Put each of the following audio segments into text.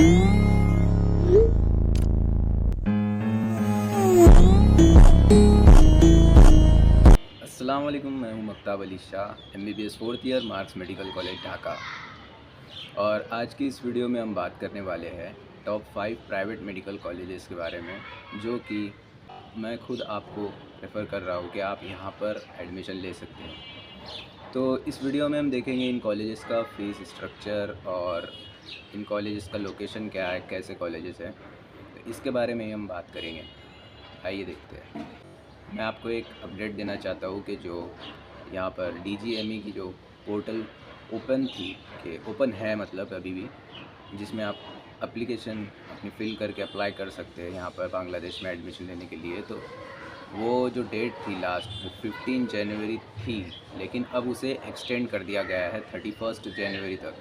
अस्सलाम वालेकुम, मैं हूं Maktab Ali Shah, MBBS 4th year Marks Medical College Dhaka. और आज की इस वीडियो में हम बात करने वाले हैं टॉप 5 प्राइवेट मेडिकल कॉलेजेस के बारे में, जो कि मैं खुद आपको रेफ़र कर रहा हूं कि आप यहां पर एडमिशन ले सकते हैं। तो इस वीडियो में हम देखेंगे इन कॉलेजेस का फ़ीस स्ट्रक्चर और इन कॉलेजेस का लोकेशन क्या है, कैसे कॉलेजेस हैं, तो इसके बारे में ही हम बात करेंगे। आइए देखते हैं। मैं आपको एक अपडेट देना चाहता हूँ कि जो यहाँ पर DGME की जो पोर्टल ओपन थी, कि ओपन है मतलब अभी भी, जिसमें आप एप्लीकेशन अपनी फ़िल करके अप्लाई कर सकते हैं यहाँ पर बांग्लादेश में एडमिशन लेने के लिए। तो वो जो डेट थी लास्ट 15 जनवरी थी, लेकिन अब उसे एक्सटेंड कर दिया गया है 31 जनवरी तक।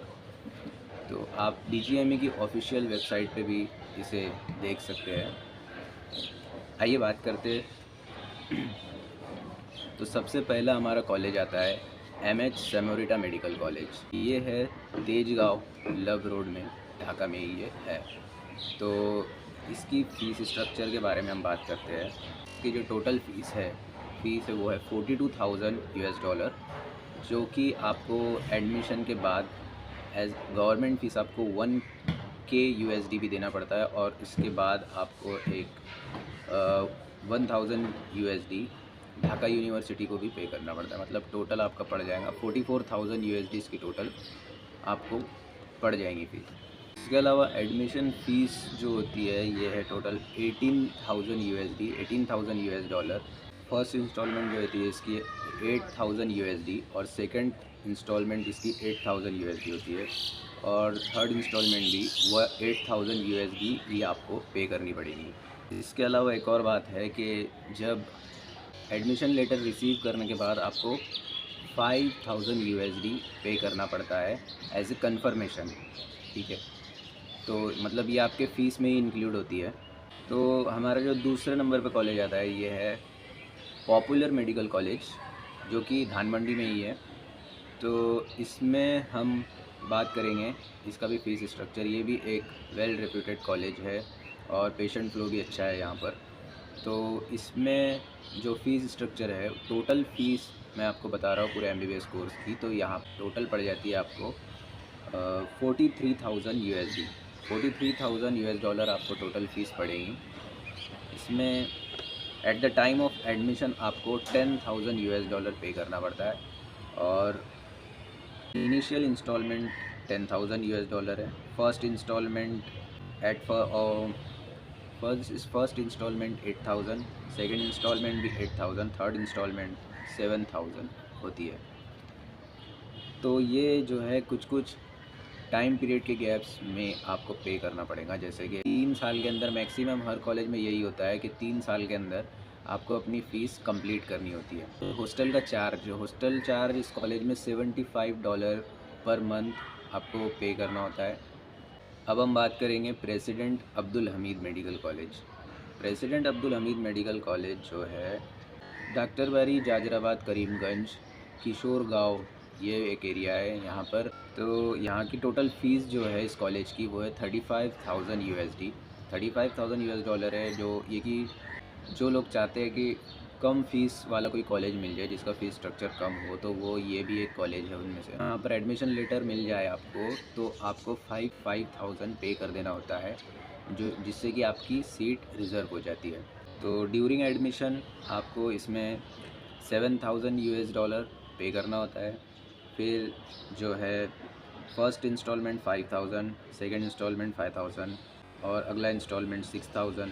तो आप DGME की ऑफिशियल वेबसाइट पे भी इसे देख सकते हैं। आइए बात करते हैं। तो सबसे पहला हमारा कॉलेज आता है MH सेमोरिटा मेडिकल कॉलेज। ये है तेजगांव लव रोड में, ढाका में ही ये है। तो इसकी फ़ीस स्ट्रक्चर के बारे में हम बात करते हैं। इसकी जो टोटल फ़ीस है वो है $42,000, जो कि आपको एडमिशन के बाद एज गवर्नमेंट फ़ीस आपको 1K USD भी देना पड़ता है, और इसके बाद आपको एक 1000 USD ढाका यूनिवर्सिटी को भी पे करना पड़ता है। मतलब टोटल आपका पड़ जाएगा 44,000 USD इसकी टोटल आपको पड़ जाएंगी फ़ीस। इसके अलावा एडमिशन फ़ीस जो होती है ये है टोटल 18,000 USD, $18,000। फर्स्ट इंस्टॉलमेंट जो होती है इसकी 8,000 USD, और सेकंड इंस्टॉलमेंट इसकी 8,000 USD होती है, और थर्ड इंस्टॉलमेंट भी वह 8,000 USD ही आपको पे करनी पड़ेगी। इसके अलावा एक और बात है कि जब एडमिशन लेटर रिसीव करने के बाद आपको 5,000 USD पे करना पड़ता है एज ए कन्फर्मेशन, ठीक है। तो मतलब ये आपके फ़ीस में ही इंक्लूड होती है। तो हमारा जो दूसरे नंबर पे कॉलेज आता है ये है पॉपुलर मेडिकल कॉलेज, जो कि धानमंडी में ही है। तो इसमें हम बात करेंगे इसका भी फ़ीस स्ट्रक्चर। ये भी एक वेल रेप्यूटेड कॉलेज है और पेशेंट फ्लो भी अच्छा है यहाँ पर। तो इसमें जो फ़ीस स्ट्रक्चर है, टोटल फ़ीस मैं आपको बता रहा हूँ पूरे MBBS कोर्स की, तो यहाँ टोटल पड़ जाती है आपको 43,000 USD। $43,000 आपको टोटल फ़ीस पड़ेगी। इसमें at the time of admission आपको $10,000 पे करना पड़ता है, और इनिशियल इंस्टॉलमेंट $10,000 है। First instalment first instalment 8,000, second instalment भी 8,000, थर्ड इंस्टॉलमेंट 7,000 होती है। तो ये जो है कुछ टाइम पीरियड के गैप्स में आपको पे करना पड़ेगा, जैसे कि 3 साल के अंदर, मैक्सिमम हर कॉलेज में यही होता है कि 3 साल के अंदर आपको अपनी फ़ीस कंप्लीट करनी होती है। तो हॉस्टल चार्ज इस कॉलेज में $75 पर मंथ आपको पे करना होता है। अब हम बात करेंगे president Abdul Hamid medical college. President Abdul Hamid medical college जो है डॉक्टर बारी, जाजराबाद, करीमगंज, किशोर गाँव, ये एक एरिया है यहाँ पर। तो यहाँ की टोटल फ़ीस जो है इस कॉलेज की वो है 35,000 USD। $35,000 है। जो ये कि जो लोग चाहते हैं कि कम फ़ीस वाला कोई कॉलेज मिल जाए, जिसका फ़ीस स्ट्रक्चर कम हो, तो वो ये भी एक कॉलेज है उनमें से। यहाँ पर एडमिशन लेटर मिल जाए आपको तो आपको 5,000 पे कर देना होता है, जो जिससे कि आपकी सीट रिज़र्व हो जाती है। तो ड्यूरिंग एडमिशन आपको इसमें $7,000 पे करना होता है। फिर जो है फर्स्ट इंस्टॉलमेंट 5,000, सेकंड इंस्टॉलमेंट 5,000, और अगला इंस्टॉलमेंट 6,000,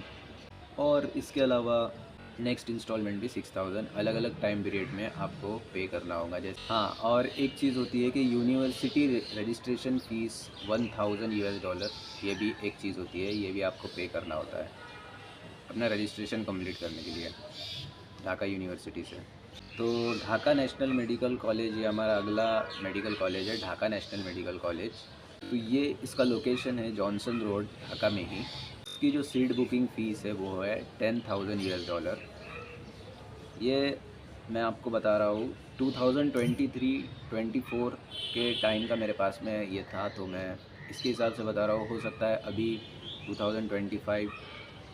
और इसके अलावा नेक्स्ट इंस्टॉलमेंट भी 6,000 अलग अलग टाइम पीरियड में आपको पे करना होगा। जैसे हाँ, और एक चीज़ होती है कि यूनिवर्सिटी रजिस्ट्रेशन फ़ीस $1,000, ये भी एक चीज़ होती है, ये भी आपको पे करना होता है अपना रजिस्ट्रेशन कंप्लीट करने के लिए ढाका यूनिवर्सिटी से। तो ढाका नेशनल मेडिकल कॉलेज ये हमारा अगला मेडिकल कॉलेज है, ढाका नेशनल मेडिकल कॉलेज। तो ये इसका लोकेशन है जॉनसन रोड, ढाका में ही। इसकी जो सीट बुकिंग फ़ीस है वो है $10,000। ये मैं आपको बता रहा हूँ 2023-24 के टाइम का मेरे पास में ये था, तो मैं इसके हिसाब से बता रहा हूँ। हो सकता है अभी 2025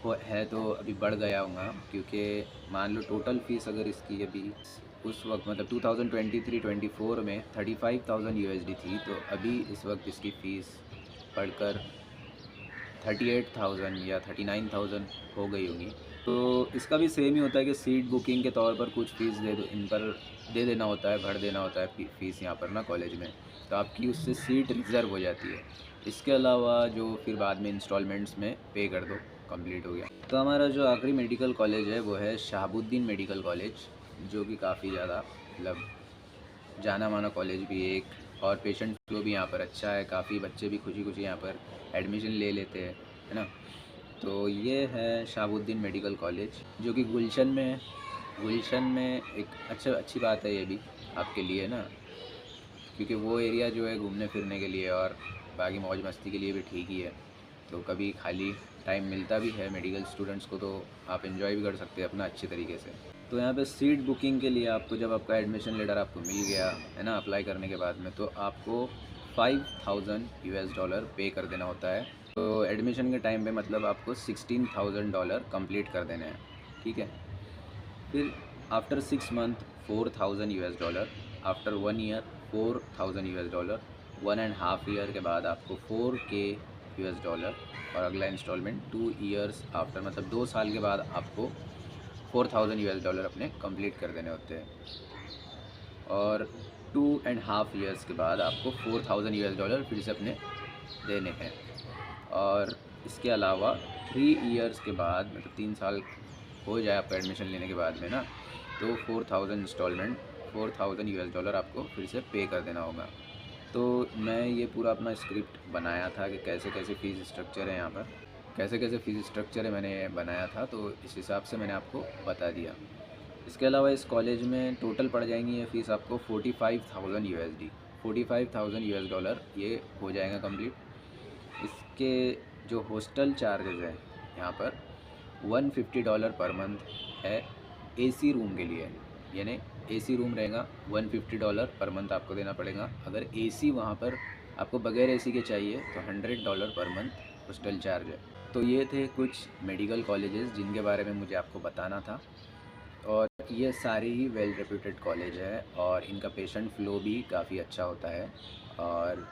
हो है तो अभी बढ़ गया होगा, क्योंकि मान लो टोटल फ़ीस अगर इसकी अभी उस वक्त मतलब 2023-24 में 35,000 यूएसडी थी, तो अभी इस वक्त इसकी फ़ीस बढ़कर 38,000 या 39,000 हो गई होगी। तो इसका भी सेम ही होता है कि सीट बुकिंग के तौर पर कुछ फ़ीस दे दो, इन पर दे देना होता है, भर देना होता है फ़ीस यहाँ पर ना कॉलेज में, तो आपकी उससे सीट रिज़र्व हो जाती है। इसके अलावा जो फिर बाद में इंस्टॉलमेंट्स में पे कर दो, कंप्लीट हो गया। तो हमारा जो आखिरी मेडिकल कॉलेज है वो है शहाबुद्दीन मेडिकल कॉलेज, जो कि काफ़ी ज़्यादा मतलब जाना माना कॉलेज भी एक, और पेशेंट फ्लो भी यहाँ पर अच्छा है, काफ़ी बच्चे भी खुशी खुशी यहाँ पर एडमिशन ले लेते हैं, है ना। तो ये है शहाबुद्दीन मेडिकल कॉलेज, जो कि गुलशन में है। गुलशन में एक अच्छी बात है ये भी आपके लिए ना, क्योंकि वो एरिया जो है घूमने फिरने के लिए और बाकी मौज मस्ती के लिए भी ठीक ही है। तो कभी खाली टाइम मिलता भी है मेडिकल स्टूडेंट्स को, तो आप एंजॉय भी कर सकते हैं अपना अच्छे तरीके से। तो यहाँ पे सीट बुकिंग के लिए आपको, जब आपका एडमिशन लेटर आपको मिल गया है ना अप्लाई करने के बाद में, तो आपको $5,000 पे कर देना होता है। तो एडमिशन के टाइम पे मतलब आपको $16,000 कंप्लीट कर देने हैं, ठीक है। फिर after 6 month $4,000, after 1 year $4,000, 1.5 year के बाद आपको $4,000, और अगला इंस्टॉलमेंट 2 ईयर्स आफ्टर, मतलब 2 साल के बाद आपको $4,000 अपने कंप्लीट कर देने होते हैं, और 2.5 ईयर्स के बाद आपको $4,000 फिर से अपने देने हैं। और इसके अलावा 3 ईयर्स के बाद, मतलब 3 साल हो जाए आपका एडमिशन लेने के बाद में ना, तो 4,000 इंस्टॉलमेंट $4,000 आपको फिर से पे कर देना होगा। तो मैं ये पूरा अपना स्क्रिप्ट बनाया था कि कैसे कैसे फ़ीस स्ट्रक्चर है यहाँ पर, कैसे कैसे फ़ीस स्ट्रक्चर है, मैंने बनाया था, तो इस हिसाब से मैंने आपको बता दिया। इसके अलावा इस कॉलेज में टोटल पड़ जाएंगी ये फ़ीस आपको 45,000 यूएसडी, $45,000 ये हो जाएगा कंप्लीट। इसके जो हॉस्टल चार्जेस हैं यहाँ पर $150 पर मंथ है एसी रूम के लिए, यानी एसी रूम रहेगा $150 पर मंथ आपको देना पड़ेगा। अगर एसी वहाँ पर आपको बगैर एसी के चाहिए तो $100 पर मंथ हॉस्टल चार्ज है। तो ये थे कुछ मेडिकल कॉलेजेस जिनके बारे में मुझे आपको बताना था, और ये सारे ही वेल रेप्यूटेड कॉलेज है, और इनका पेशेंट फ़्लो भी काफ़ी अच्छा होता है, और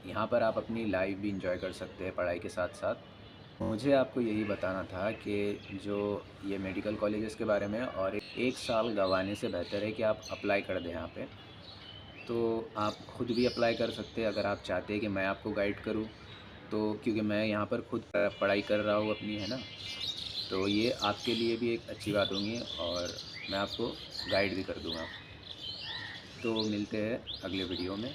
यहाँ पर आप अपनी लाइफ भी इंजॉय कर सकते हैं पढ़ाई के साथ साथ। मुझे आपको यही बताना था कि जो ये मेडिकल कॉलेजेस के बारे में, और एक साल गंवाने से बेहतर है कि आप अप्लाई कर दें यहाँ पे। तो आप ख़ुद भी अप्लाई कर सकते हैं अगर आप चाहते हैं कि मैं आपको गाइड करूँ, तो क्योंकि मैं यहाँ पर खुद पढ़ाई कर रहा हूँ अपनी, है ना, तो ये आपके लिए भी एक अच्छी बात होगी, और मैं आपको गाइड भी कर दूँगा। तो मिलते हैं अगले वीडियो में।